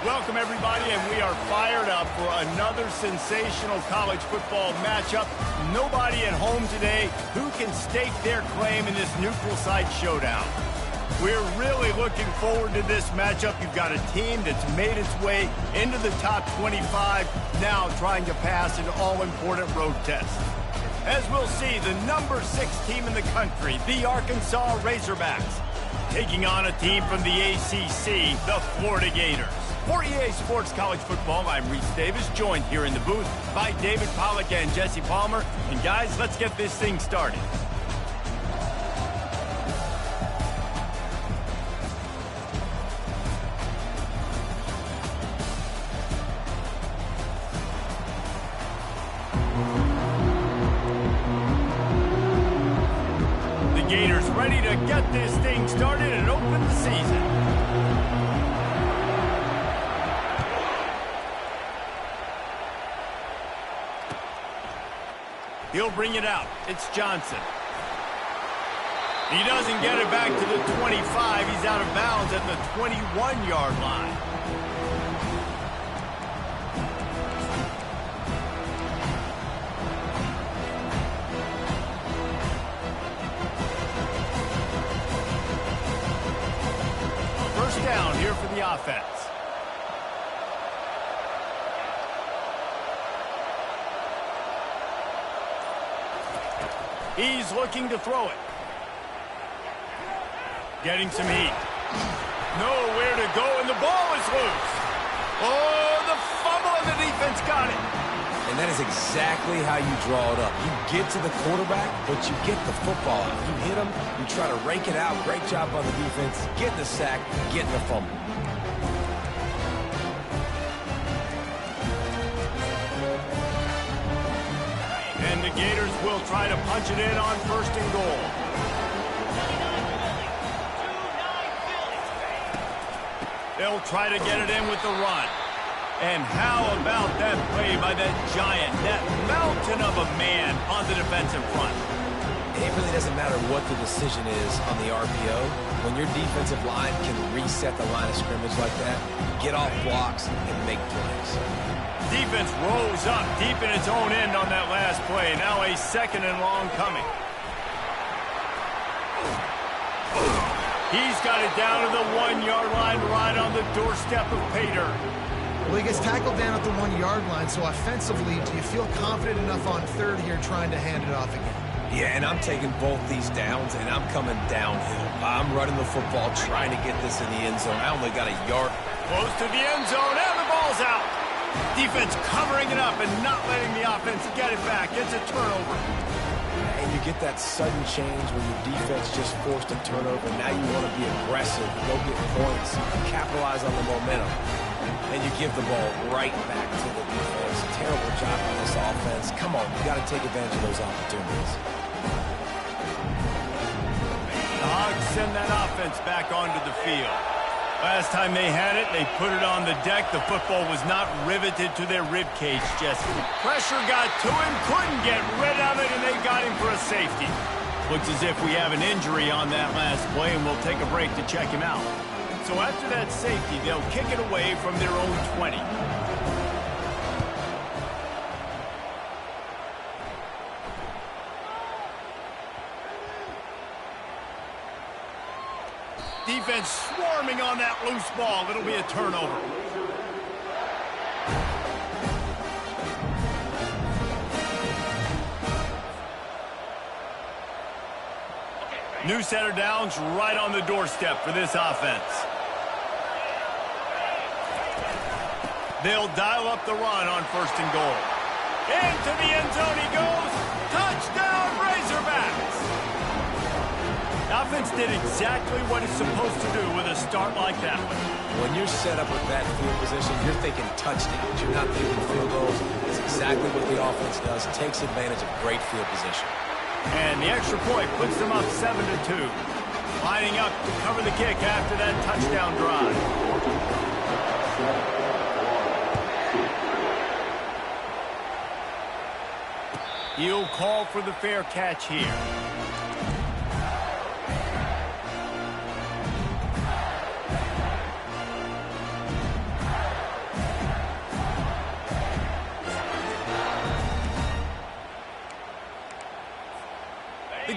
Welcome, everybody, and we are fired up for another sensational college football matchup. Nobody at home today who can stake their claim in this neutral site showdown. We're really looking forward to this matchup. You've got a team that's made its way into the top 25, now trying to pass an all-important road test. As we'll see, the number 6 team in the country, the Arkansas Razorbacks, taking on a team from the ACC, the Florida Gators. For EA Sports College Football, I'm Reese Davis, joined here in the booth by David Pollack and Jesse Palmer. And guys, let's get this thing started. The Gators ready to get this thing started and open the season. He'll bring it out. It's Johnson. He doesn't get it back to the 25. He's out of bounds at the 21-yard line. First down here for the offense. He's looking to throw it. Getting some heat. Nowhere to go, and the ball is loose. Oh, the fumble, and the defense got it. And that is exactly how you draw it up. You get to the quarterback, but you get the football. You hit him, you try to rake it out. Great job on the defense. Getting the sack, getting the fumble. And the Gators will try to punch it in on first and goal. They'll try to get it in with the run. And how about that play by that giant, that mountain of a man on the defensive front? It really doesn't matter what the decision is on the RPO. When your defensive line can reset the line of scrimmage like that, get off blocks and make plays. Defense rose up deep in its own end on that last play. Now a second and long coming. He's got it down to the 1-yard line right on the doorstep of Pater. Well, he gets tackled down at the 1-yard line, so offensively, do you feel confident enough on third here trying to hand it off again? Yeah, and I'm taking both these downs, and I'm coming downhill. I'm running the football, trying to get this in the end zone. I only got a yard. Close to the end zone, and the ball's out. Defense covering it up and not letting the offense get it back. It's a turnover. And you get that sudden change when your defense just forced a turnover. Now you want to be aggressive, go get points, capitalize on the momentum. And you give the ball right back to the defense. Terrible job on this offense. Come on, you got to take advantage of those opportunities. The Hogs send that offense back onto the field. Last time they had it, they put it on the deck. The football was not riveted to their rib cage, Jesse. Pressure got to him, couldn't get rid of it, and they got him for a safety. Looks as if we have an injury on that last play, and we'll take a break to check him out. So after that safety, they'll kick it away from their own 20. Defense swarming on that loose ball. It'll be a turnover. New center downs right on the doorstep for this offense. They'll dial up the run on first and goal. Into the end zone he goes. Touchdown, Razorbacks! The offense did exactly what it's supposed to do with a start like that one. When you're set up with that field position, you're thinking touchdowns. You're not thinking field goals. It's exactly what the offense does. Takes advantage of great field position. And the extra point puts them up 7-2. Lining up to cover the kick after that touchdown drive. He'll call for the fair catch here.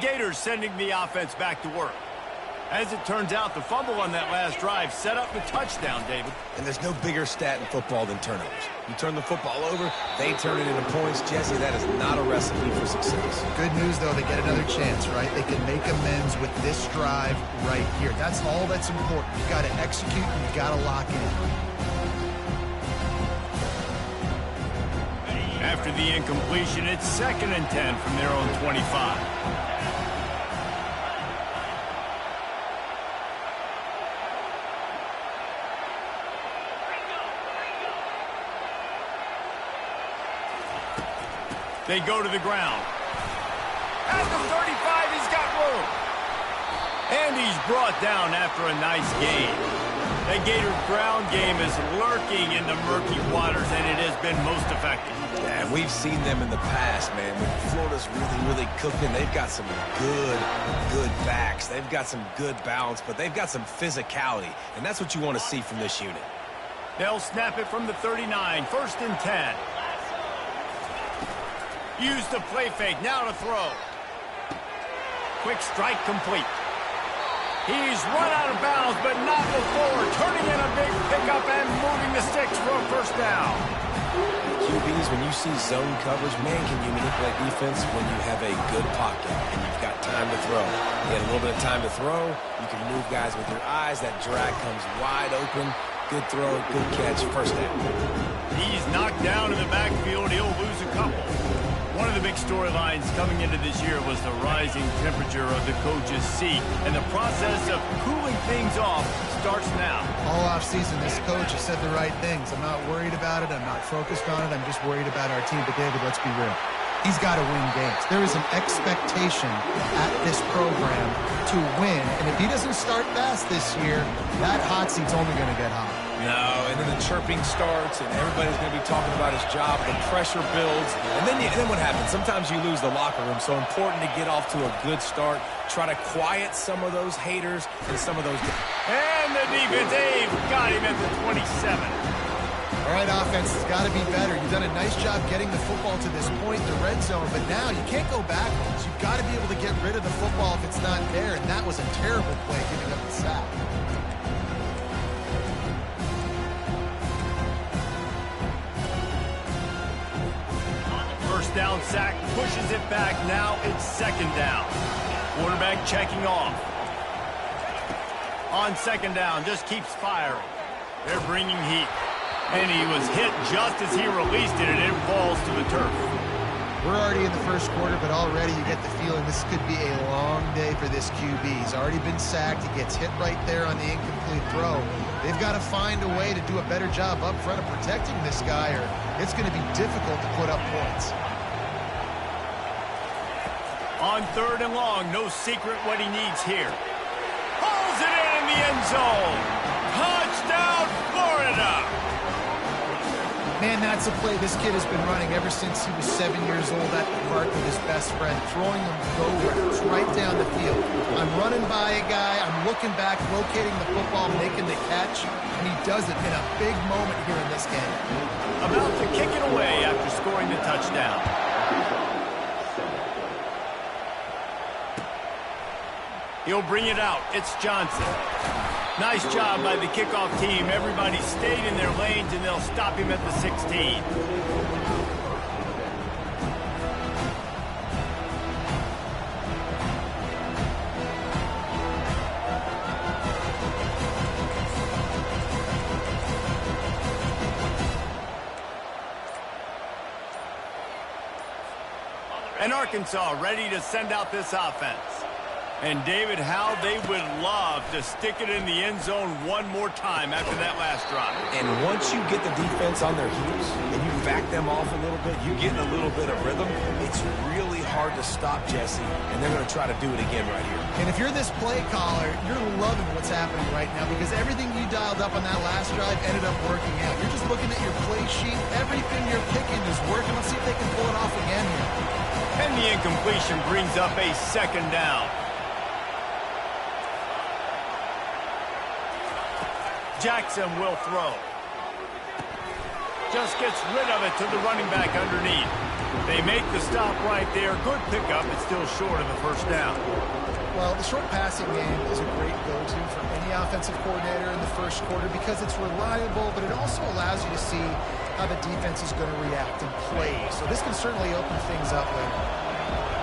Gators sending the offense back to work. As it turns out, the fumble on that last drive set up the touchdown, David. And there's no bigger stat in football than turnovers. You turn the football over, they turn it into points. Jesse, that is not a recipe for success. Good news, though, they get another chance, right? They can make amends with this drive right here. That's all that's important. You've got to execute and you've got to lock in. After the incompletion, it's 2nd and 10 from their own 25. They go to the ground. At the 35, he's got room. And he's brought down after a nice gain. The Gators' ground game is lurking in the murky waters, and it has been most effective. Yeah, and we've seen them in the past, man. When Florida's really cooking, they've got some good backs. They've got some good balance, but they've got some physicality, and that's what you want to see from this unit. They'll snap it from the 39, 1st and 10. Use the play fake, now to throw. Quick strike complete. He's run out of bounds, but not before. Turning in a big pickup and moving the sticks for a 1st down. QBs, when you see zone coverage, man, can you manipulate defense when you have a good pocket and you've got time to throw. You get a little bit of time to throw, you can move guys with your eyes. That drag comes wide open. Good throw, good catch, 1st down. He's knocked down in the backfield. He'll lose a couple. One of the big storylines coming into this year was the rising temperature of the coach's seat, and the process of cooling things off starts now. All offseason, this coach has said the right things. I'm not worried about it. I'm not focused on it. I'm just worried about our team. But, David, let's be real. He's got to win games. There is an expectation at this program to win, and if he doesn't start fast this year, that hot seat's only going to get hot. No, and then the chirping starts, and everybody's going to be talking about his job. The pressure builds, and then what happens? Sometimes you lose the locker room, so important to get off to a good start. Try to quiet some of those haters and some of those... And the defense, they've got him at the 27. All right, offense has got to be better. You've done a nice job getting the football to this point in the red zone, but now you can't go backwards. You've got to be able to get rid of the football if it's not there, and that was a terrible play, giving up the sack. 1st down sack, pushes it back. Now it's 2nd down. Quarterback checking off. On 2nd down, just keeps firing. They're bringing heat. And he was hit just as he released it, and it falls to the turf. We're already in the 1st quarter, but already you get the feeling this could be a long day for this QB. He's already been sacked. He gets hit right there on the incomplete throw. They've got to find a way to do a better job up front of protecting this guy, or it's going to be difficult to put up points. On 3rd and long, no secret what he needs here. Pulls it in the end zone. Touchdown, Florida! Man, that's a play this kid has been running ever since he was 7 years old at the park with his best friend, throwing them go routes right down the field. I'm running by a guy, I'm looking back, locating the football, making the catch, and he does it in a big moment here in this game. About to kick it away after scoring the touchdown. He'll bring it out. It's Johnson. Nice job by the kickoff team. Everybody stayed in their lanes, and they'll stop him at the 16. And Arkansas ready to send out this offense. And, David, how they would love to stick it in the end zone one more time after that last drive. And once you get the defense on their heels and you back them off a little bit, you get in a little bit of rhythm, it's really hard to stop, Jesse, and they're going to try to do it again right here. And if you're this play caller, you're loving what's happening right now because everything you dialed up on that last drive ended up working out. You're just looking at your play sheet. Everything you're picking is working. Let's see if they can pull it off again here. And the incompletion brings up a 2nd down. Jackson will throw. Just gets rid of it to the running back underneath. They make the stop right there. Good pickup, but still short of the first down. Well, the short passing game is a great go-to for any offensive coordinator in the first quarter because it's reliable, but it also allows you to see how the defense is going to react and play. So this can certainly open things up later.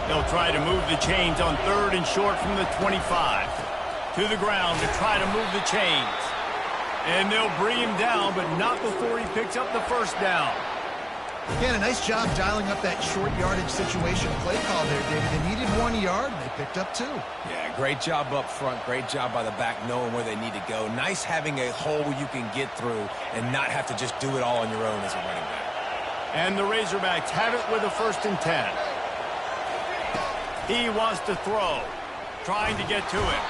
They'll try to move the chains on 3rd and short from the 25. To the ground to try to move the chains. And they'll bring him down, but not before he picks up the first down. Again, a nice job dialing up that short yardage situation play call there, David. They needed 1 yard, and they picked up 2. Yeah, great job up front. Great job by the back knowing where they need to go. Nice having a hole you can get through and not have to just do it all on your own as a running back. And the Razorbacks have it with a 1st and 10. He wants to throw, trying to get to it.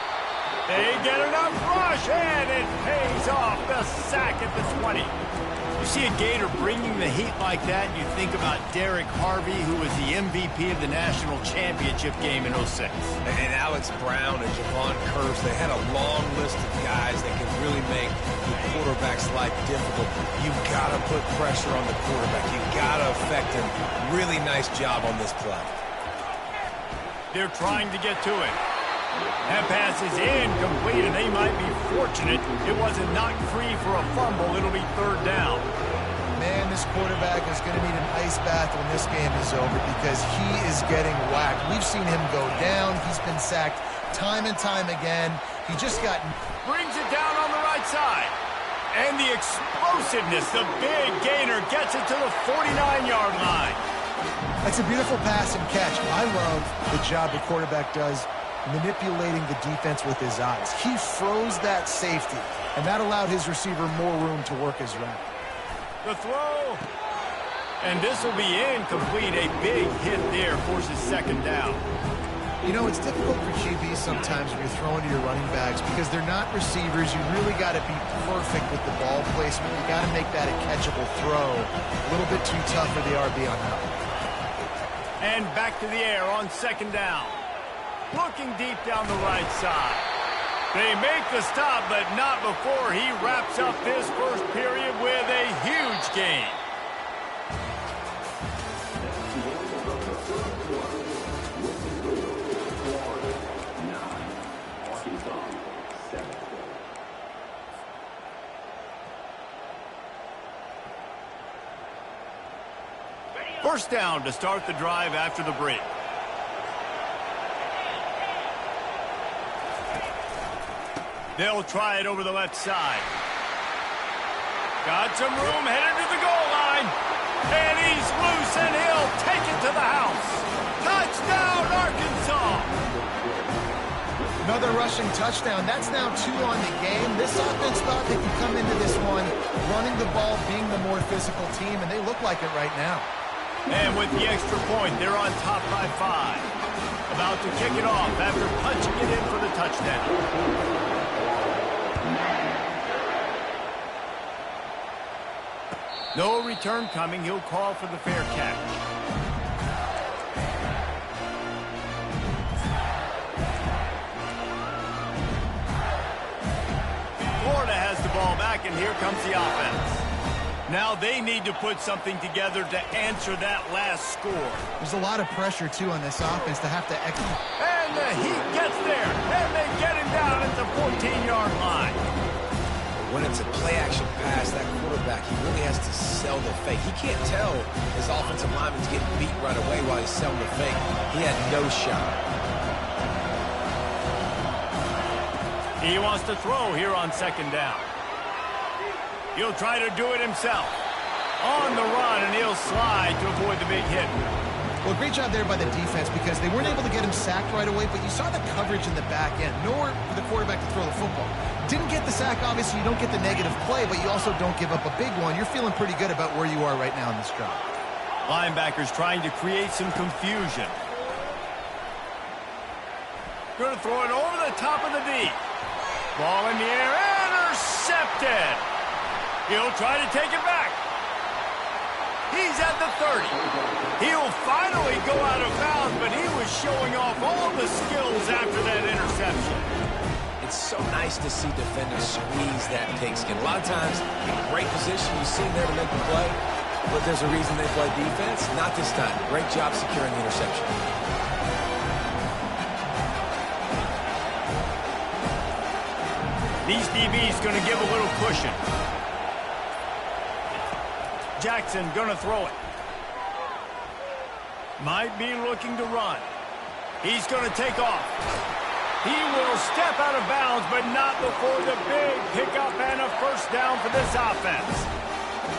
They get enough rush, and it pays off. The sack at the 20. You see a Gator bringing the heat like that, you think about Derek Harvey, who was the MVP of the national championship game in '06. And Alex Brown and Javon Curse, they had a long list of guys that can really make the quarterback's life difficult. You've got to put pressure on the quarterback. You've got to affect him. Really nice job on this play. They're trying to get to it. That pass is incomplete, and they might be fortunate it wasn't knocked free for a fumble. It'll be 3rd down. Man, this quarterback is going to need an ice bath when this game is over because he is getting whacked. We've seen him go down. He's been sacked time and time again. He just got... Brings it down on the right side. And the explosiveness, the big gainer gets it to the 49-yard line. That's a beautiful pass and catch. I love the job the quarterback does manipulating the defense with his eyes. He froze that safety, and that allowed his receiver more room to work his route. The throw. And this will be incomplete. A big hit there forces 2nd down. You know, it's difficult for QBs sometimes when you're throwing to your running backs because they're not receivers. You really got to be perfect with the ball placement. You got to make that a catchable throw. A little bit too tough for the RB on that one. And back to the air on 2nd down. Looking deep down the right side. They make the stop, but not before he wraps up this first period with a huge gain. First down to start the drive after the break. They'll try it over the left side. Got some room, headed to the goal line. And he's loose, and he'll take it to the house. Touchdown, Arkansas! Another rushing touchdown. That's now 2 on the game. This offense thought they could come into this one running the ball, being the more physical team, and they look like it right now. And with the extra point, they're on top by 5. About to kick it off after punching it in for the touchdown. No return coming. He'll call for the fair catch. Florida has the ball back, and here comes the offense. Now they need to put something together to answer that last score. There's a lot of pressure, too, on this offense to have to execute. And the Heat gets there, and they get him down at the 14-yard line. When it's a play-action pass, that quarterback, he really has to sell the fake. He can't tell his offensive lineman's getting beat right away while he's selling the fake. He had no shot. He wants to throw here on 2nd down. He'll try to do it himself. On the run, and he'll slide to avoid the big hit. Well, great job there by the defense because they weren't able to get him sacked right away, but you saw the coverage in the back end. Nowhere for the quarterback to throw the football. Didn't get the sack, obviously. You don't get the negative play, but you also don't give up a big one. You're feeling pretty good about where you are right now in this drive. Linebackers trying to create some confusion. Going to throw it over the top of the D. Ball in the air, intercepted. He'll try to take it back. He's at the 30. He'll finally go out of bounds, but he was showing off all the skills after that interception. It's so nice to see defenders squeeze that pigskin. A lot of times, in great position, you see him there to make the play, but there's a reason they play defense. Not this time. Great job securing the interception. These DBs going to give a little cushion. Jackson going to throw it. Might be looking to run. He's going to take off. He will step out of bounds, but not before the big pickup and a first down for this offense.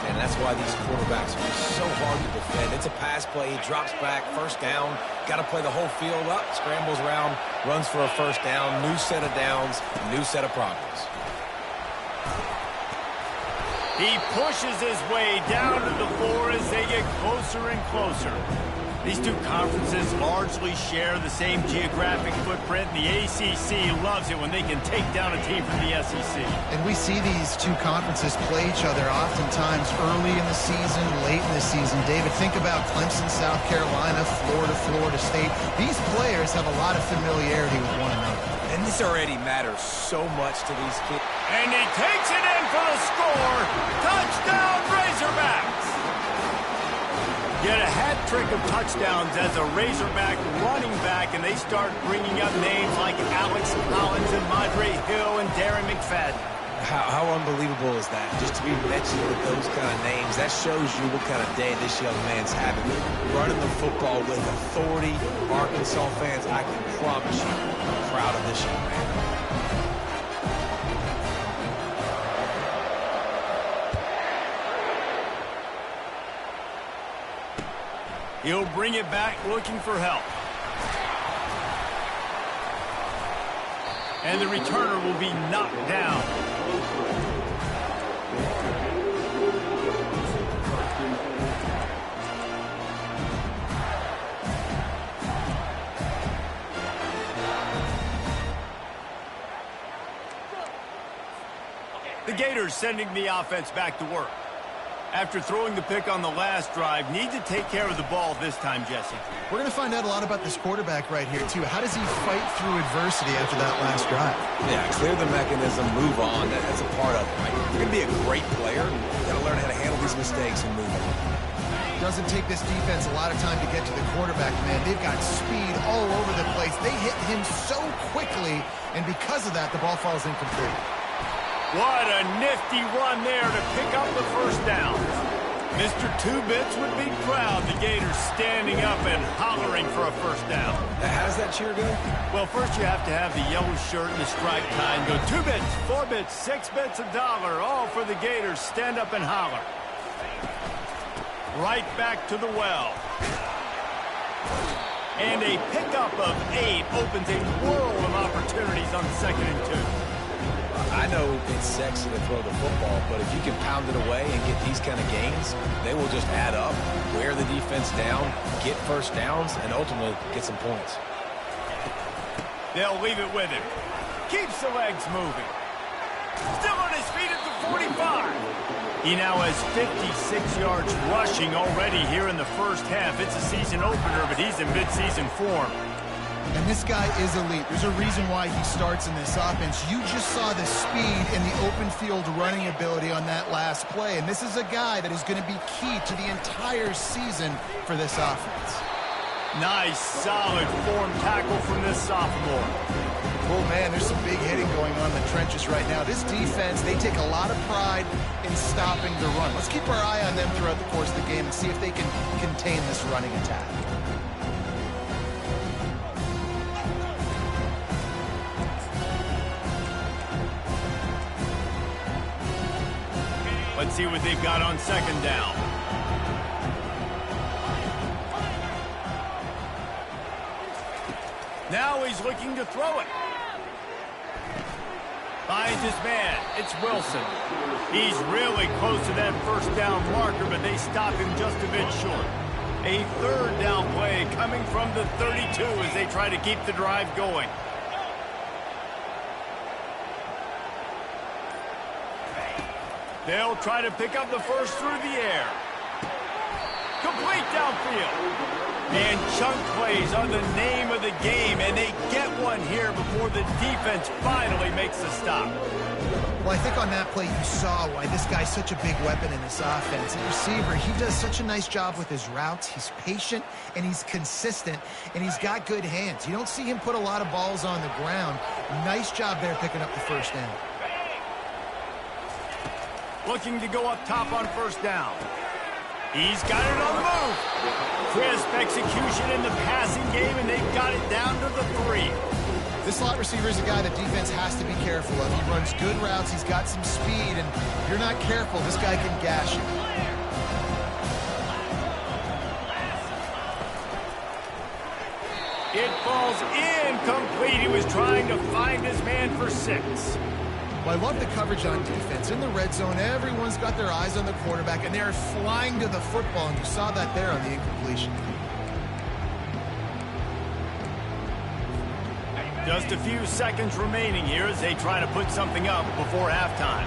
And that's why these quarterbacks are just so hard to defend. It's a pass play. He drops back, first down. Got to play the whole field up, scrambles around, runs for a first down. New set of downs, new set of problems. He pushes his way down to the floor as they get closer and closer. These two conferences largely share the same geographic footprint, and the ACC loves it when they can take down a team from the SEC. And we see these two conferences play each other oftentimes early in the season, late in the season. David, think about Clemson, South Carolina, Florida, Florida State. These players have a lot of familiarity with one another. And this already matters so much to these kids. And he takes it in for the score. Touchdown, Razorbacks! Get a hat trick of touchdowns as a Razorback running back, and they start bringing up names like Alex Collins and Madre Hill and Darren McFadden. How unbelievable is that? Just to be mentioned with those kind of names, that shows you what kind of day this young man's having. Running the football with authority. Arkansas fans, I can promise you, I'm proud of this young man. He'll bring it back looking for help. And the returner will be knocked down. The Gators sending the offense back to work. After throwing the pick on the last drive, need to take care of the ball this time, Jesse. We're going to find out a lot about this quarterback right here, too. How does he fight through adversity after that last drive? Yeah, clear the mechanism, move on. That's a part of it, right? If you're going to be a great player, you got to learn how to handle these mistakes and move on. Doesn't take this defense a lot of time to get to the quarterback, man. They've got speed all over the place. They hit him so quickly, and because of that, the ball falls incomplete. What a nifty run there to pick up the first down. Mr. Two-Bits would be proud. The Gators standing up and hollering for a first down. How does that cheer go? Well, first you have to have the yellow shirt and the striped tie and go 2 bits, 4 bits, 6 bits, $1, all for the Gators. Stand up and holler. Right back to the well. And a pickup of 8 opens a world of opportunities on 2nd and 2. I know it's sexy to throw the football, but if you can pound it away and get these kind of gains, they will just add up, wear the defense down, get first downs, and ultimately get some points. They'll leave it with him. Keeps the legs moving. Still on his feet at the 45. He now has 56 yards rushing already here in the first half. It's a season opener, but he's in midseason form. And this guy is elite. There's a reason why he starts in this offense. You just saw the speed and the open field running ability on that last play. And this is a guy that is going to be key to the entire season for this offense. Nice, solid form tackle from this sophomore. Oh, man, there's some big hitting going on in the trenches right now. This defense, they take a lot of pride in stopping the run. Let's keep our eye on them throughout the course of the game and see if they can contain this running attack. Let's see what they've got on 2nd down. Now he's looking to throw it. Finds his man. It's Wilson. He's really close to that first down marker, but they stop him just a bit short. A 3rd down play coming from the 32 as they try to keep the drive going. They'll try to pick up the first through the air. Complete downfield. And chunk plays are the name of the game, and they get one here before the defense finally makes the stop. Well, I think on that play you saw why this guy's such a big weapon in this offense. At receiver, he does such a nice job with his routes. He's patient, and he's consistent, and he's got good hands. You don't see him put a lot of balls on the ground. Nice job there picking up the first down. Looking to go up top on first down. He's got it on the move. Crisp execution in the passing game, and they've got it down to the 3. This slot receiver is a guy the defense has to be careful of. He runs good routes. He's got some speed, and if you're not careful, this guy can gash you. It falls incomplete. He was trying to find his man for 6. Well, I love the coverage on defense. In the red zone, everyone's got their eyes on the quarterback, and they're flying to the football, and you saw that there on the incompletion. Just a few seconds remaining here as they try to put something up before halftime.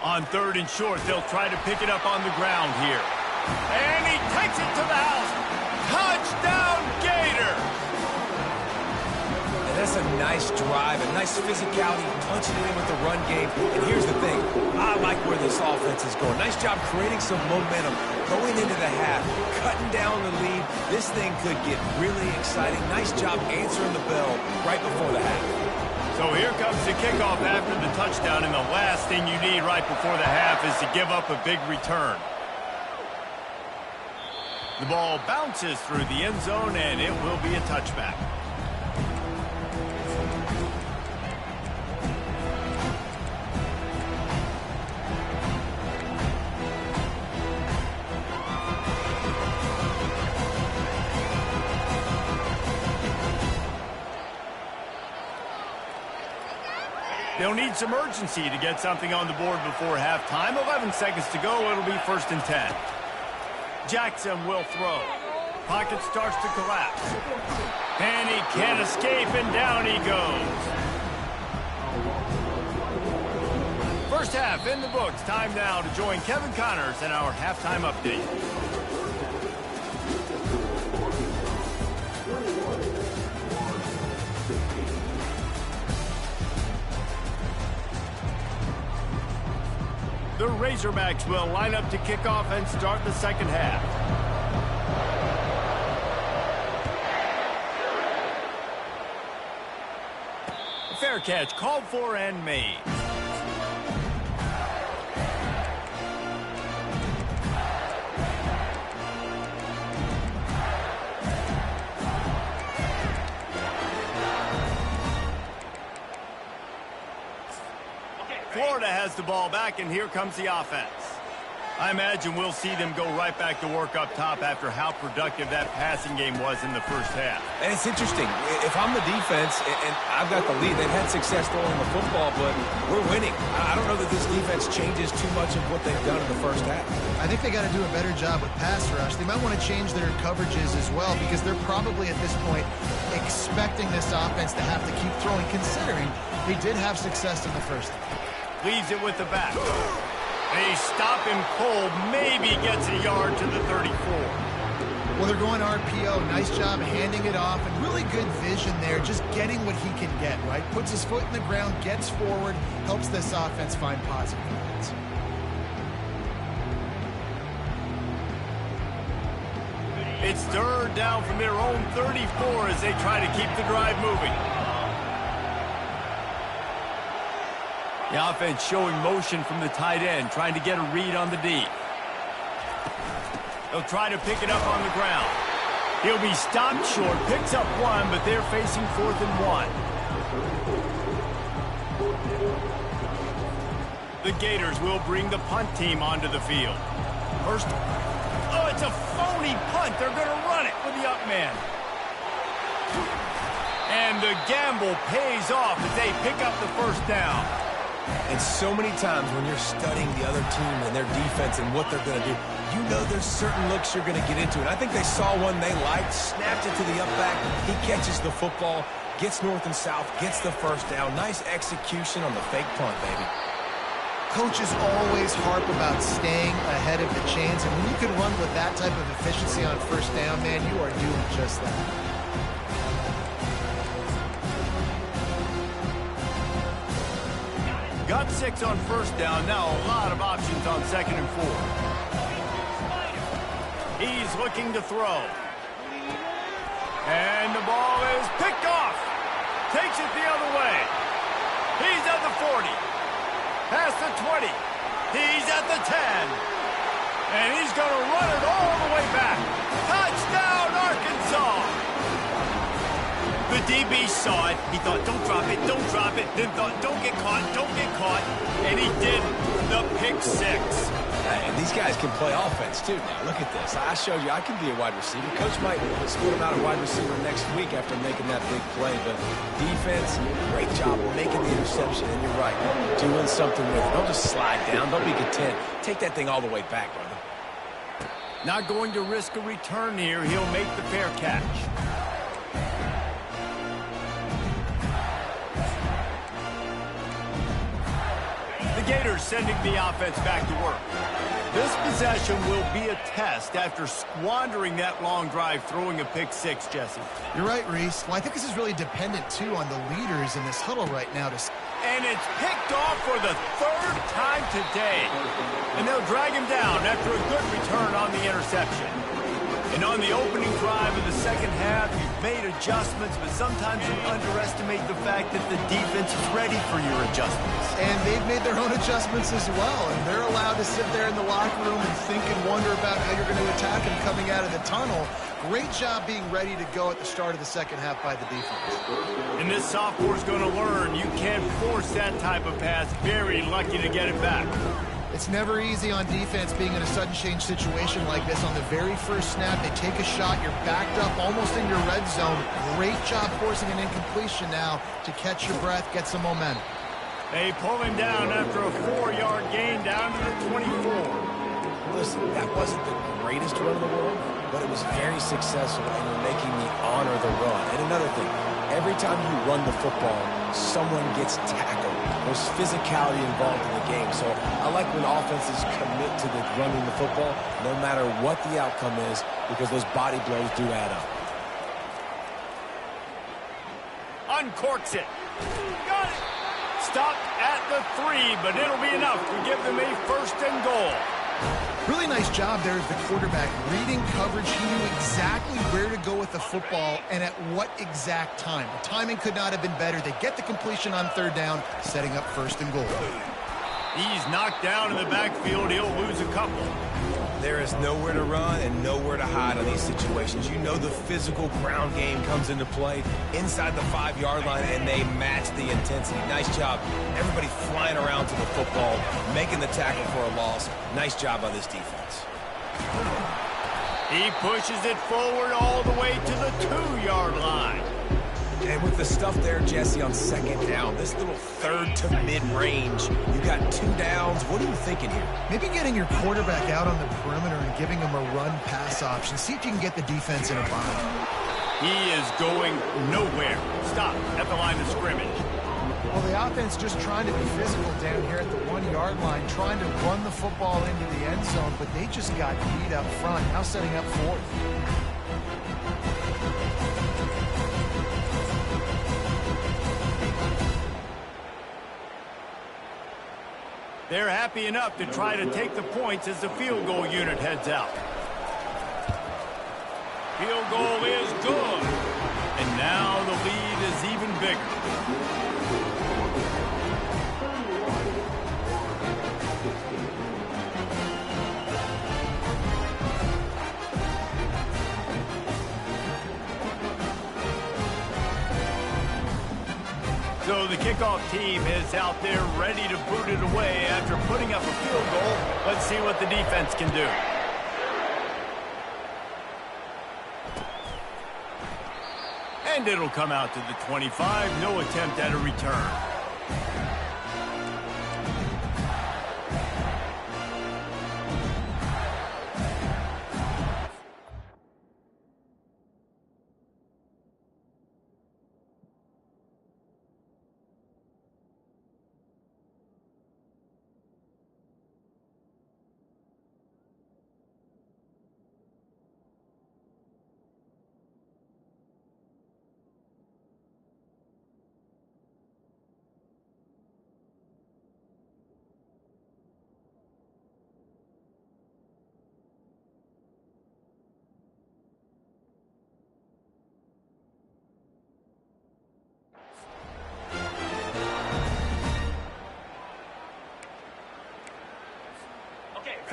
On 3rd and short, they'll try to pick it up on the ground here. And he takes it to the house. Touchdown, Gator! And that's a nice drive, a nice physicality, punching it in with the run game. And here's the thing, I like where this offense is going. Nice job creating some momentum, going into the half, cutting down the lead. This thing could get really exciting. Nice job answering the bell right before the half. So here comes the kickoff after the touchdown, and the last thing you need right before the half is to give up a big return. The ball bounces through the end zone, and it will be a touchback. They'll need some urgency to get something on the board before halftime. 11 seconds to go. It'll be 1st and 10. Jackson will throw. Pocket starts to collapse. And he can't escape, and down he goes. First half in the books. Time now to join Kevin Connors in our halftime update. The Razorbacks will line up to kick off and start the second half. Fair catch called for and made. Florida has the ball back, and here comes the offense. I imagine we'll see them go right back to work up top after how productive that passing game was in the first half. And it's interesting. If I'm the defense and I've got the lead, they've had success throwing the football, but we're winning. I don't know that this defense changes too much of what they've done in the first half. I think they got to do a better job with pass rush. They might want to change their coverages as well, because they're probably at this point expecting this offense to have to keep throwing, considering they did have success in the first half. Leaves it with the back. They stop him cold, maybe gets a yard to the 34. Well, they're going RPO. Nice job handing it off, and really good vision there, just getting what he can get, right? Puts his foot in the ground, gets forward, helps this offense find positive points. It's 3rd down from their own 34 as they try to keep the drive moving. The offense showing motion from the tight end, trying to get a read on the D. They'll try to pick it up on the ground. He'll be stopped short, picks up 1, but they're facing 4th and 1. The Gators will bring the punt team onto the field. First, oh, it's a phony punt. They're going to run it with the up man. And the gamble pays off as they pick up the first down. And so many times when you're studying the other team and their defense and what they're going to do, you know there's certain looks you're going to get into. And I think they saw one they liked, snapped it to the up back. He catches the football, gets north and south, gets the first down. Nice execution on the fake punt, baby. Coaches always harp about staying ahead of the chains, and when you can run with that type of efficiency on first down, man, you are doing just that. Got 6 on first down. Now a lot of options on 2nd and 4. He's looking to throw. And the ball is picked off. Takes it the other way. He's at the 40. Past the 20. He's at the 10. And he's going to run it all the way back. Touchdown, Arkansas! The DB saw it. He thought, don't drop it, don't drop it. Then thought, don't get caught, don't get caught. And he didn't. The pick 6. And these guys can play offense, too. Now, look at this. I showed you I can be a wide receiver. Coach might split him out a wide receiver next week after making that big play. But defense, great job making the interception. And you're right, doing something with it. Don't just slide down. Don't be content. Take that thing all the way back, brother. Not going to risk a return here. He'll make the fair catch. The Gators sending the offense back to work. This possession will be a test after squandering that long drive, throwing a pick 6, Jesse. You're right, Reese. Well, I think this is really dependent, too, on the leaders in this huddle right now. And it's picked off for the 3rd time today. And they'll drag him down after a good return on the interception. And on the opening drive of the second half, you've made adjustments, but sometimes you underestimate the fact that the defense is ready for your adjustments. And they've made their own adjustments as well, and they're allowed to sit there in the locker room and think and wonder about how you're going to attack them coming out of the tunnel. Great job being ready to go at the start of the second half by the defense. And this sophomore's going to learn you can't force that type of pass. Very lucky to get it back. It's never easy on defense being in a sudden change situation like this. On the very first snap, they take a shot. You're backed up almost in your red zone. Great job forcing an incompletion now to catch your breath, get some momentum. They pull him down after a 4-yard gain down to the 24. Listen, that wasn't the greatest run in the world, but it was very successful, and you're making me honor the run. And another thing, every time you run the football, someone gets tackled. There's physicality involved in the game. So I like when offenses commit to the running the football, no matter what the outcome is, because those body blows do add up. Uncorks it. Got it. Stopped at the 3, but it'll be enough to give them a 1st and goal. Really nice job there as the quarterback. Reading coverage, he knew exactly where to go with the football and at what exact time. The timing could not have been better. They get the completion on 3rd down, setting up 1st and goal. He's knocked down in the backfield. He'll lose a couple. There is nowhere to run and nowhere to hide on these situations. You know the physical ground game comes into play inside the 5-yard line, and they match the intensity. Nice job. Everybody flying around to the football, making the tackle for a loss. Nice job by this defense. He pushes it forward all the way to the 2-yard line. And with the stuff there, Jesse, on 2nd down, this little 3rd to mid-range, you got 2 downs. What are you thinking here? Maybe getting your quarterback out on the perimeter and giving him a run-pass option. See if you can get the defense in a bind. He is going nowhere. Stop at the line of scrimmage. Well, the offense just trying to be physical down here at the 1-yard line, trying to run the football into the end zone, but they just got beat up front. Now setting up 4th. They're happy enough to try to take the points as the field goal unit heads out. Field goal is good. And now the lead is even bigger. So the kickoff team is out there ready to boot it away after putting up a field goal. Let's see what the defense can do. And it'll come out to the 25. No attempt at a return.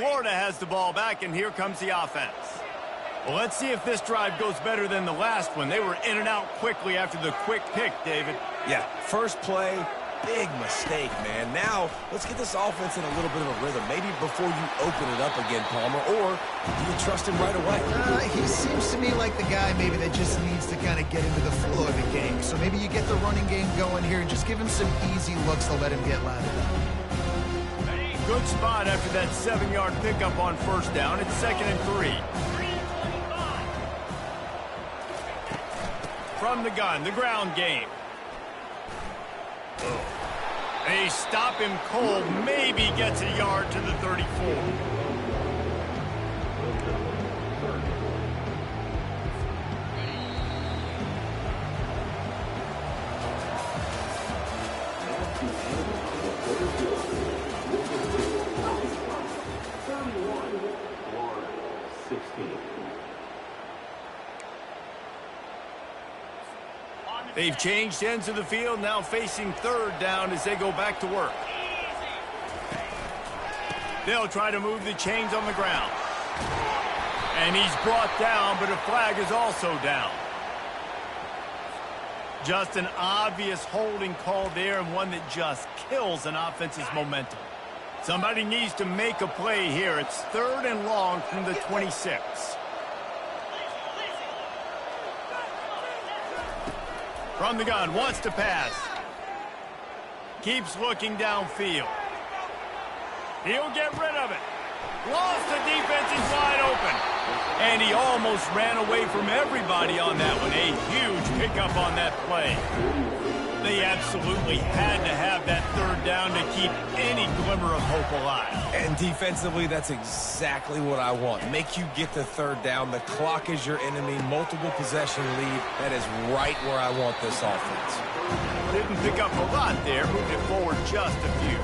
Florida has the ball back, and here comes the offense. Well, let's see if this drive goes better than the last one. They were in and out quickly after the quick pick, David. Yeah, first play, big mistake, man. Now, let's get this offense in a little bit of a rhythm. Maybe before you open it up again, Palmer, or do you trust him right away? He seems to me like the guy maybe that just needs to kind of get into the flow of the game. So maybe you get the running game going here and just give him some easy looks to let him get lathered up. Good spot after that 7-yard pickup on first down. It's 2nd and 3. From the gun, the ground game. They stop him cold, maybe gets a yard to the 34. They've changed ends of the field, now facing 3rd down as they go back to work. They'll try to move the chains on the ground. And he's brought down, but a flag is also down. Just an obvious holding call there, and one that just kills an offense's momentum. Somebody needs to make a play here. It's 3rd and long from the 26. From the gun, wants to pass. Keeps looking downfield. He'll get rid of it. Lost the defense, he's wide open. And he almost ran away from everybody on that one. A huge pickup on that play. They absolutely had to have that 3rd down to keep any glimmer of hope alive. And defensively, that's exactly what I want. Make you get the 3rd down. The clock is your enemy. Multiple possession lead. That is right where I want this offense. Didn't pick up a lot there. Moved it forward just a few.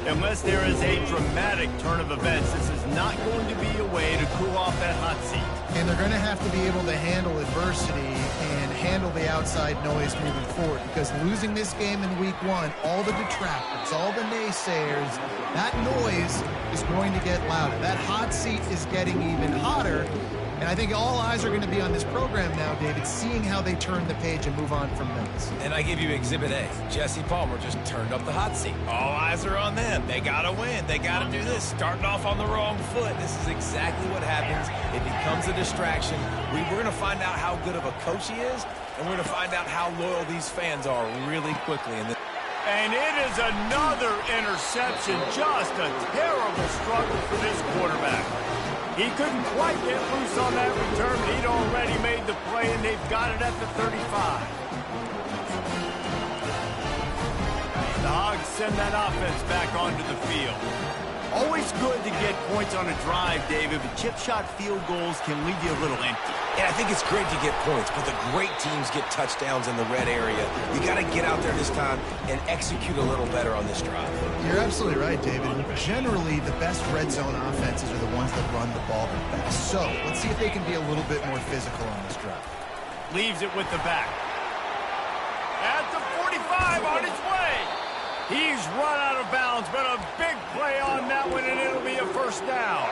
Unless there is a dramatic turn of events, this is not going to be a way to cool off that hot seat. And they're going to have to be able to handle adversity and handle the outside noise moving forward, because losing this game in week 1, all the detractors, all the naysayers, that noise is going to get louder. That hot seat is getting even hotter. And I think all eyes are going to be on this program now, David, seeing how they turn the page and move on from this. And I give you Exhibit A. Jesse Palmer just turned up the hot seat. All eyes are on them. They got to win. They got to do this. Starting off on the wrong foot. This is exactly what happens. It becomes a distraction. We're going to find out how good of a coach he is, and we're going to find out how loyal these fans are really quickly. And it is another interception. Just a terrible struggle for this quarterback. He couldn't quite get loose on that return, but he'd already made the play, and they've got it at the 35. The Hogs send that offense back onto the field. Always good to get points on a drive, David, but chip shot field goals can leave you a little empty. And I think it's great to get points, but the great teams get touchdowns in the red area. You got to get out there this time and execute a little better on this drive. You're absolutely right, David. Generally, the best red zone offenses are the ones that run the ball the best. So let's see if they can be a little bit more physical on this drive. Leaves it with the back. At the 45, on its way. He's run out of bounds, but a big play on that one, and it'll be a 1st down.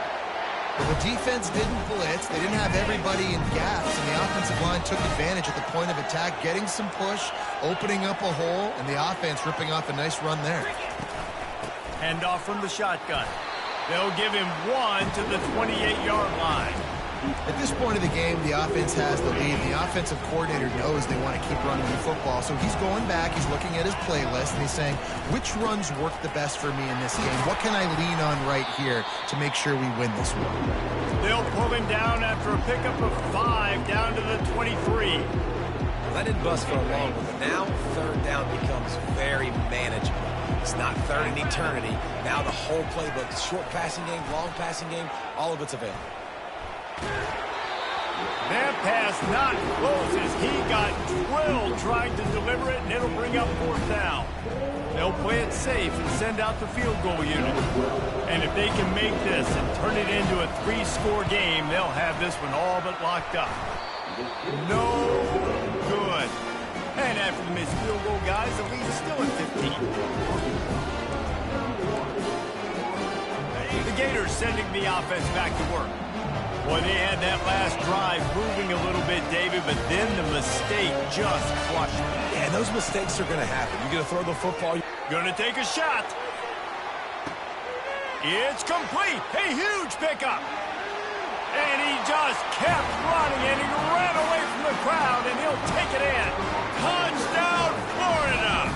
Well, the defense didn't blitz. They didn't have everybody in gaps, and the offensive line took advantage at the point of attack, getting some push, opening up a hole, and the offense ripping off a nice run there. Handoff from the shotgun. They'll give him 1 to the 28-yard line. At this point of the game, the offense has the lead. The offensive coordinator knows they want to keep running the football, so he's going back, he's looking at his playlist, and he's saying, which runs work the best for me in this game? What can I lean on right here to make sure we win this one? They'll pull him down after a pickup of 5 down to the 23. Let it bust for a long one, but now 3rd down becomes very manageable. It's not 3rd in eternity. Now the whole playbook, short passing game, long passing game, all of it's available. That pass not close as he got drilled trying to deliver it, and it'll bring up 4th down. They'll play it safe and send out the field goal unit. And if they can make this and turn it into a 3-score game, they'll have this one all but locked up. No good. And after the missed field goal, guys, the lead is still at 15. The Gators sending the offense back to work. Boy, they had that last drive moving a little bit, David, but then the mistake just crushed them. Yeah, those mistakes are going to happen. You're going to throw the football. Going to take a shot. It's complete. A huge pickup. And he just kept running, and he ran away from the crowd, and he'll take it in. Touchdown, Florida!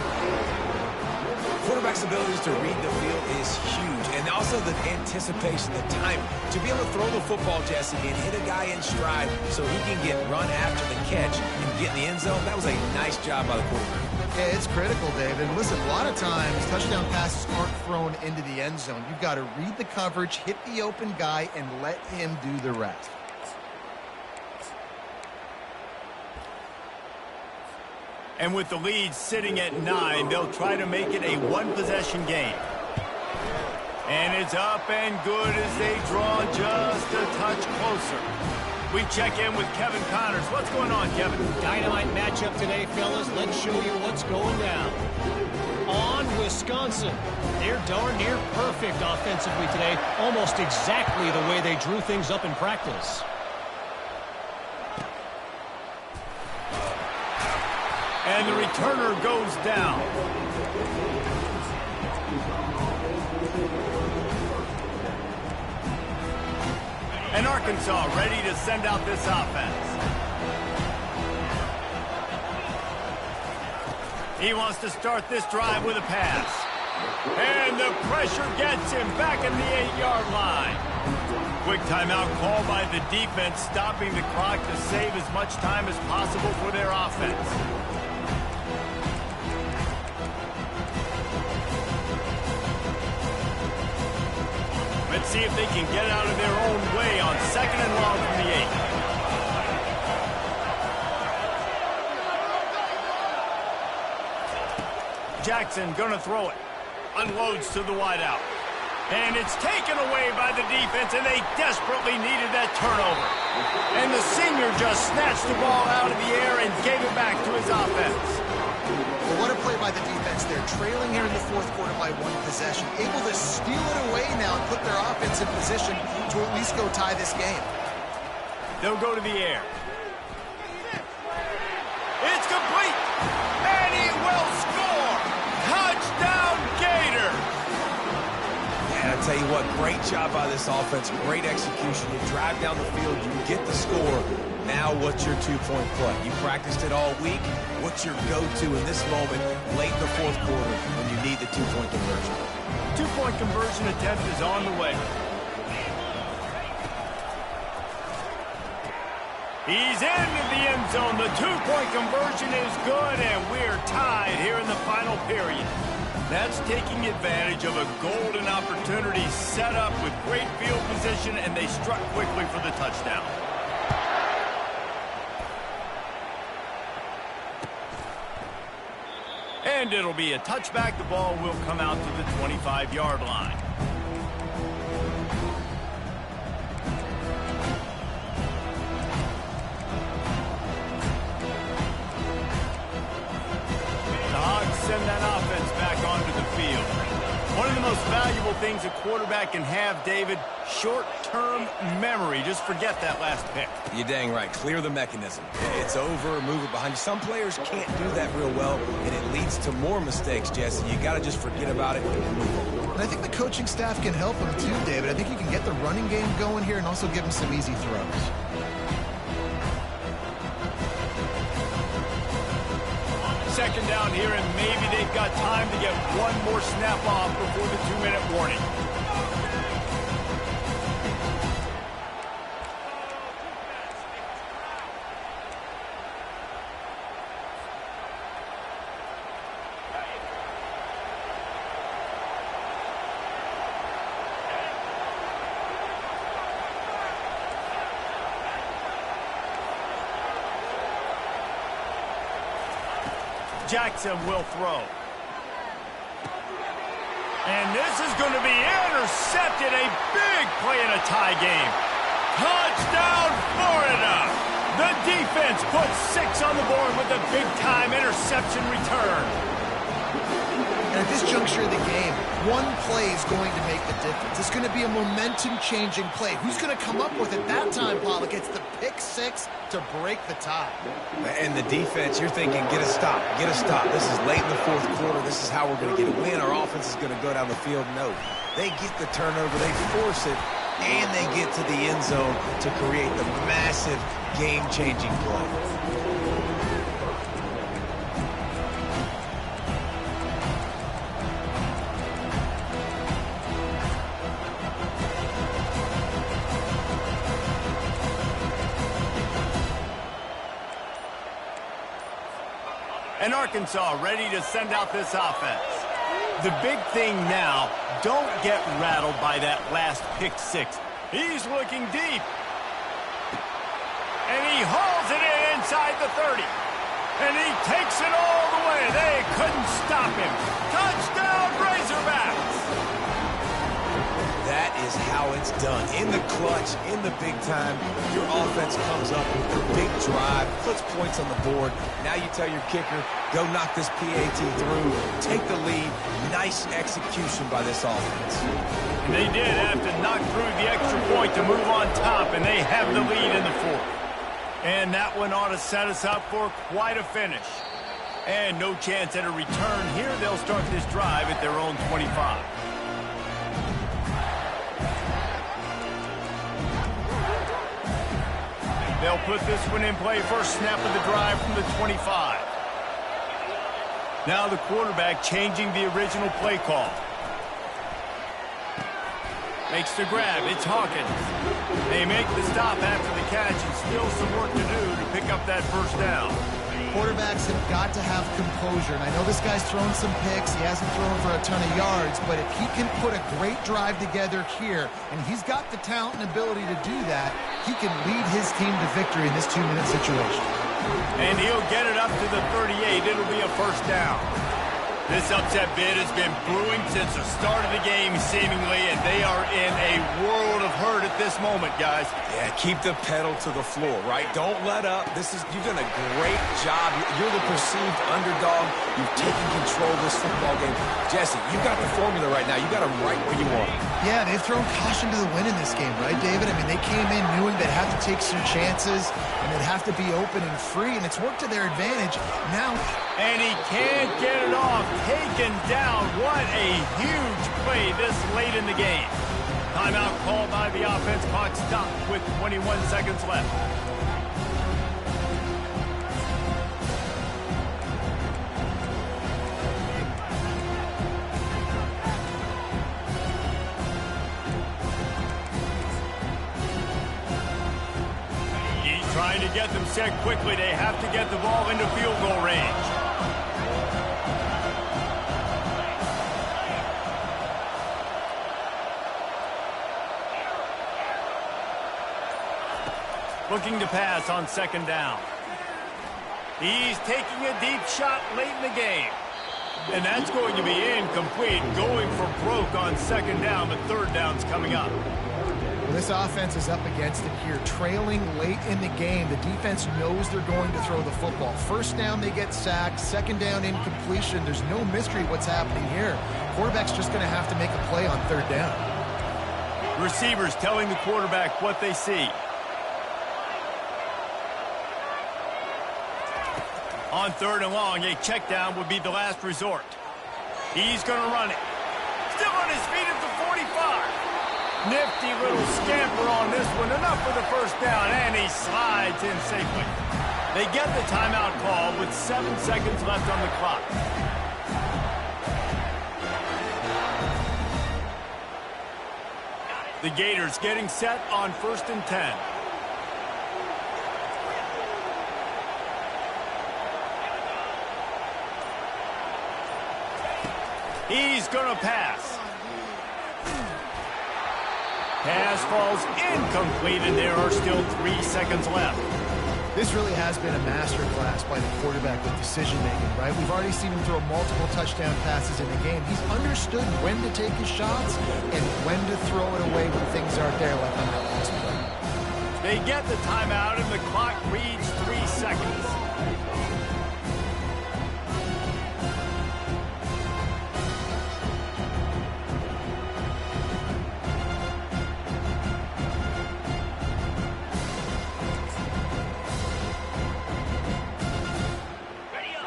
Quarterback's abilities to read the field is huge, and also the anticipation, the time to be able to throw the football, Jesse, and hit a guy in stride so he can get run after the catch and get in the end zone. That was a nice job by the quarterback. Yeah, it's critical, David. Listen, a lot of times touchdown passes aren't thrown into the end zone. You've got to read the coverage, hit the open guy, and let him do the rest. And with the lead sitting at 9, they'll try to make it a one-possession game. And it's up and good as they draw just a touch closer. We check in with Kevin Connors. What's going on, Kevin? Dynamite matchup today, fellas. Let's show you what's going down. On Wisconsin. They're darn near perfect offensively today. Almost exactly the way they drew things up in practice. And the returner goes down. And Arkansas ready to send out this offense. He wants to start this drive with a pass. And the pressure gets him back in the 8-yard line. Quick timeout call by the defense, stopping the clock to save as much time as possible for their offense. Let's see if they can get out of their own way on 2nd and long from the 8. Jackson gonna throw it. Unloads to the wideout. And it's taken away by the defense, and they desperately needed that turnover. And the senior just snatched the ball out of the air and gave it back to his offense. Well, what a play by the defense. They're trailing here in the fourth quarter by one possession, able to steal it away now and put their offense in position to at least go tie this game. They'll go to the air. It's complete, and he will score. Touchdown, Gators. And I tell you what, great job by this offense, great execution. You drive down the field, you get the score. Now what's your two-point play? You practiced it all week. What's your go-to in this moment late in the fourth quarter when you need the two-point conversion? Two-point conversion attempt is on the way. He's into the end zone. The two-point conversion is good, and we're tied here in the final period. That's taking advantage of a golden opportunity set up with great field position, and they struck quickly for the touchdown. And it'll be a touchback. The ball will come out to the 25-yard line. The Hogs send that offense back onto the field. One of the most valuable things a quarterback can have, David, short-term memory. Just forget that last pick. You're dang right. Clear the mechanism. It's over, move it behind you. Some players can't do that real well, and it leads to more mistakes, Jesse. You got to just forget about it and move on. And I think the coaching staff can help him too, David. I think you can get the running game going here and also give him some easy throws. Second down here, and maybe they've got time to get one more snap off before the 2-minute warning. Jackson will throw. And this is going to be intercepted. A big play in a tie game. Touchdown, Florida. The defense puts 6 on the board with a big-time interception return. And at this juncture of the game, one play is going to make the difference. It's going to be a momentum-changing play. Who's going to come up with it that time, Pollock? It's the pick six to break the tie. And the defense, you're thinking, get a stop, get a stop. This is late in the fourth quarter. This is how we're going to get a win. Our offense is going to go down the field. No, they get the turnover, they force it, and they get to the end zone to create the massive game-changing play. And Arkansas ready to send out this offense. The big thing now, don't get rattled by that last pick six. He's looking deep. And he hauls it in inside the 30. And he takes it all the way. They couldn't stop him. Touchdown, Razorbacks! That is how it's done. In the clutch, in the big time, your offense comes up with a big drive, puts points on the board. Now you tell your kicker, go knock this PAT through, take the lead. Nice execution by this offense. And they did have to knock through the extra point to move on top, and they have the lead in the fourth. And that one ought to set us up for quite a finish. And no chance at a return here. They'll start this drive at their own 25. They'll put this one in play. First snap of the drive from the 25. Now the quarterback changing the original play call. Makes the grab. It's Hawkins. They make the stop after the catch, and still some work to do to pick up that first down. Quarterbacks have got to have composure. And I know this guy's thrown some picks. He hasn't thrown for a ton of yards. But if he can put a great drive together here, and he's got the talent and ability to do that, he can lead his team to victory in this 2-minute situation. And he'll get it up to the 38. It'll be a first down. This upset bid has been brewing since the start of the game, seemingly, and they are in a world of hurt at this moment, guys. Yeah, keep the pedal to the floor, right? Don't let up. You've done a great job. You're the perceived underdog. You've taken control of this football game. Jesse, you've got the formula right now. You got them right where you want them. Yeah, they've thrown caution to the wind in this game, right, David? I mean, they came in knowing they'd have to take some chances, and they'd have to be open and free, and it's worked to their advantage. Now, and he can't get it off. Taken down. What a huge play this late in the game. Timeout called by the offense. Clock stopped with 21 seconds left. He's trying to get them set quickly. They have to get the ball into field goal range. Looking to pass on second down. He's taking a deep shot late in the game. And that's going to be incomplete. Going for broke on second down, but third down's coming up. Well, this offense is up against it here. Trailing late in the game. The defense knows they're going to throw the football. First down, they get sacked. Second down, incompletion. There's no mystery what's happening here. Quarterback's just going to have to make a play on third down. Receivers telling the quarterback what they see. On third and long, a check down would be the last resort. He's going to run it. Still on his feet at the 45. Nifty little scamper on this one. Enough for the first down, and he slides in safely. They get the timeout call with 7 seconds left on the clock. The Gators getting set on 1st and 10. He's going to pass. Pass falls incomplete, and there are still 3 seconds left. This really has been a masterclass by the quarterback with decision-making, right? We've already seen him throw multiple touchdown passes in the game. He's understood when to take his shots and when to throw it away when things aren't there, like on that last play. They get the timeout, and the clock reads 3 seconds.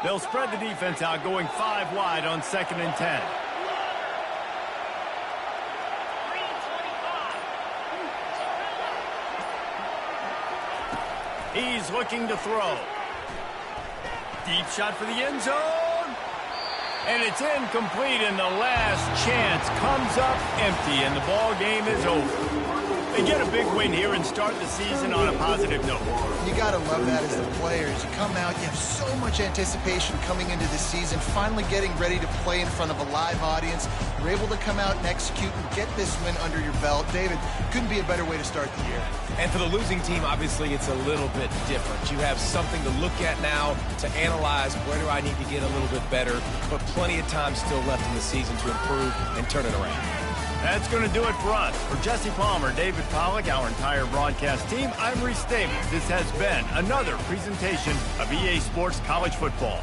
They'll spread the defense out, going 5 wide on 2nd and 10. He's looking to throw. Deep shot for the end zone. And it's incomplete, and the last chance comes up empty, and the ball game is over. They get a big win here and start the season on a positive note. You got to love that as the players. You come out, you have so much anticipation coming into the season, finally getting ready to play in front of a live audience. You're able to come out and execute and get this win under your belt. David, couldn't be a better way to start the year. And for the losing team, obviously, it's a little bit different. You have something to look at now to analyze where do I need to get a little bit better, but plenty of time still left in the season to improve and turn it around. That's going to do it for us. For Jesse Palmer, David Pollack, our entire broadcast team, I'm Reese Davis. This has been another presentation of EA Sports College Football.